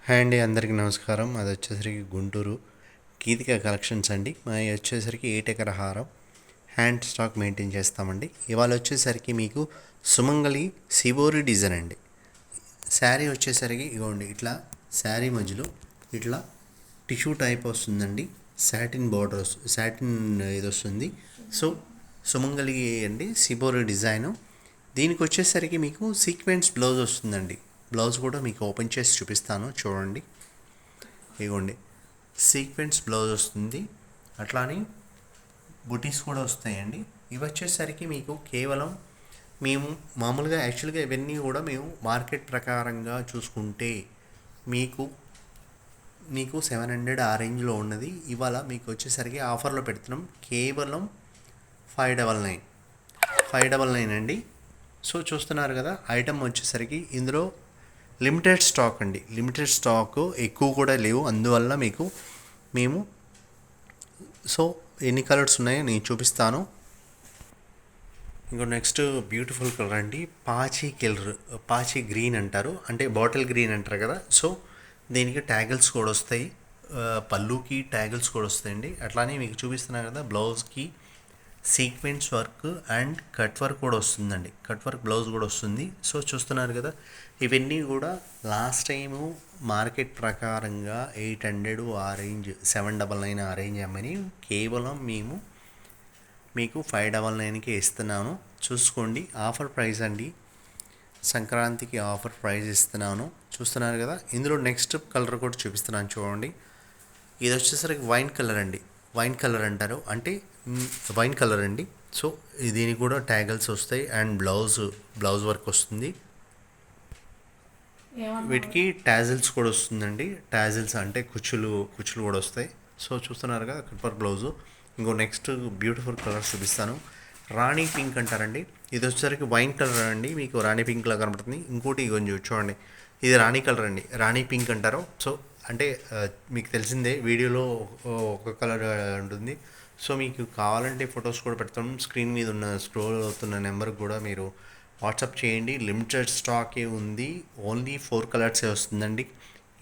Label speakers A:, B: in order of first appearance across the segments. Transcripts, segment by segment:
A: Hi అండి, అందరికీ నమస్కారం. అది వచ్చేసరికి గుంటూరు గీతిక కలెక్షన్స్ అండి. మా వచ్చేసరికి 8 ఎకర హారం హ్యాండ్ స్టాక్ మెయింటైన్ చేస్తామండి. ఇవాళ వచ్చేసరికి మీకు సుమంగళి సిబోరి డిజైన్ అండి. శారీ వచ్చేసరికి ఇగోండి, ఇట్లా శారీ మధ్యలో ఇట్లా టిష్యూ టైప్ వస్తుందండి. సాటిన్ బార్డర్ సాటిన్ ఇది వస్తుంది. సో సుమంగళి అండి, సిబోరి డిజైను. దీనికి వచ్చేసరికి మీకు సీక్వెన్స్ బ్లౌజ్ వస్తుందండి. బ్లౌజ్ కూడా మీకు ఓపెన్ చేసి చూపిస్తాను, చూడండి. ఇగోండి, సీక్వెన్స్ బ్లౌజ్ వస్తుంది. అట్లానే బుటీస్ కూడా వస్తాయండి. ఇవి వచ్చేసరికి మీకు కేవలం మేము మామూలుగా యాక్చువల్గా ఇవన్నీ కూడా మేము మార్కెట్ ప్రకారంగా చూసుకుంటే మీకు 700 ఆ రేంజ్లో ఉన్నది. ఇవాళ మీకు వచ్చేసరికి ఆఫర్లో పెడుతున్నాం, కేవలం 599 అండి. సో చూస్తున్నారు కదా, ఐటమ్ వచ్చేసరికి ఇందులో లిమిటెడ్ స్టాక్ అండి. లిమిటెడ్ స్టాక్ ఎక్కువ కూడా లేవు, అందువల్ల మీకు మేము సో ఎన్ని కలర్స్ ఉన్నాయో నేను చూపిస్తాను. ఇంకో నెక్స్ట్ బ్యూటిఫుల్ కలర్ అండి, పాచి గ్రీన్ అంటారు, అంటే బాటిల్ గ్రీన్ అంటారు కదా. సో దీనికి ట్యాగిల్స్ కూడా వస్తాయి, పళ్ళుకి ట్యాగిల్స్ కూడా వస్తాయండి. అట్లానే మీకు చూపిస్తున్నారు కదా, బ్లౌజ్కి sequence work and cut work కూడా వస్తుందండి. కట్ వర్క్ బ్లౌజ్ కూడా వస్తుంది. సో చూస్తున్నారు కదా, ఇవన్నీ కూడా లాస్ట్ టైము మార్కెట్ ప్రకారంగా 800 ఆ రేంజ్, 799 ఆ రేంజ్ అమ్మని కేవలం మేము మీకు 599కి ఇస్తున్నాను. చూసుకోండి, ఆఫర్ ప్రైస్ అండి, సంక్రాంతికి ఆఫర్ ప్రైస్ ఇస్తున్నాను. చూస్తున్నారు కదా, ఇందులో నెక్స్ట్ కలర్ కూడా చూపిస్తున్నాను, చూడండి. ఇది వచ్చేసరికి వైన్ కలర్ అండి. వైన్ కలర్ అంటారు, అంటే వైన్ కలర్ అండి. సో దీనికి కూడా ట్యాగల్స్ వస్తాయి అండ్ బ్లౌజ్ వర్క్ వస్తుంది. వీటికి టాజిల్స్ కూడా వస్తుందండి. టాజిల్స్ అంటే కుచ్చులు కూడా వస్తాయి. సో చూస్తున్నారు కదా, కట్ బ్లౌజు. ఇంకో నెక్స్ట్ బ్యూటిఫుల్ కలర్ చూపిస్తాను, రాణి పింక్ అంటారండి. ఇది వచ్చేసరికి వైన్ కలర్ అండి, మీకు రాణి పింక్లా కనబడుతుంది. ఇంకోటి కొంచెం చూడండి, ఇది రాణి కలర్ అండి, రాణి పింక్ అంటారు. సో అంటే మీకు తెలిసిందే, వీడియోలో ఒక కలర్ ఉంటుంది. సో మీకు కావాలంటే ఫొటోస్ కూడా పెడతాం. స్క్రీన్ మీద ఉన్న స్క్రోల్ అవుతున్న నెంబర్కి కూడా మీరు వాట్సాప్ చేయండి. లిమిటెడ్ స్టాకే ఉంది, ఓన్లీ 4 కలర్సే వస్తుందండి.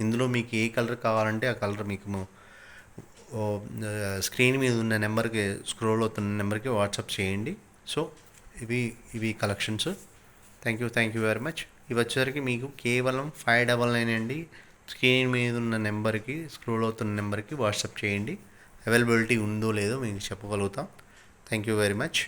A: ఇందులో మీకు ఏ కలర్ కావాలంటే ఆ కలర్ మీకు స్క్రీన్ మీద ఉన్న నెంబర్కి, స్క్రోల్ అవుతున్న నెంబర్కి వాట్సాప్ చేయండి. సో ఇవి collections. Thank you very much. ఇవి వచ్చేసరికి మీకు కేవలం 599 అండి. స్క్రీన్ మీద ఉన్న నెంబర్కి, స్క్రోల్ అవుతున్న నెంబర్కి వాట్సాప్ చేయండి. అవైలబిలిటీ ఉందో లేదో మీకు చెప్పగలుగుతాం. Thank you very much.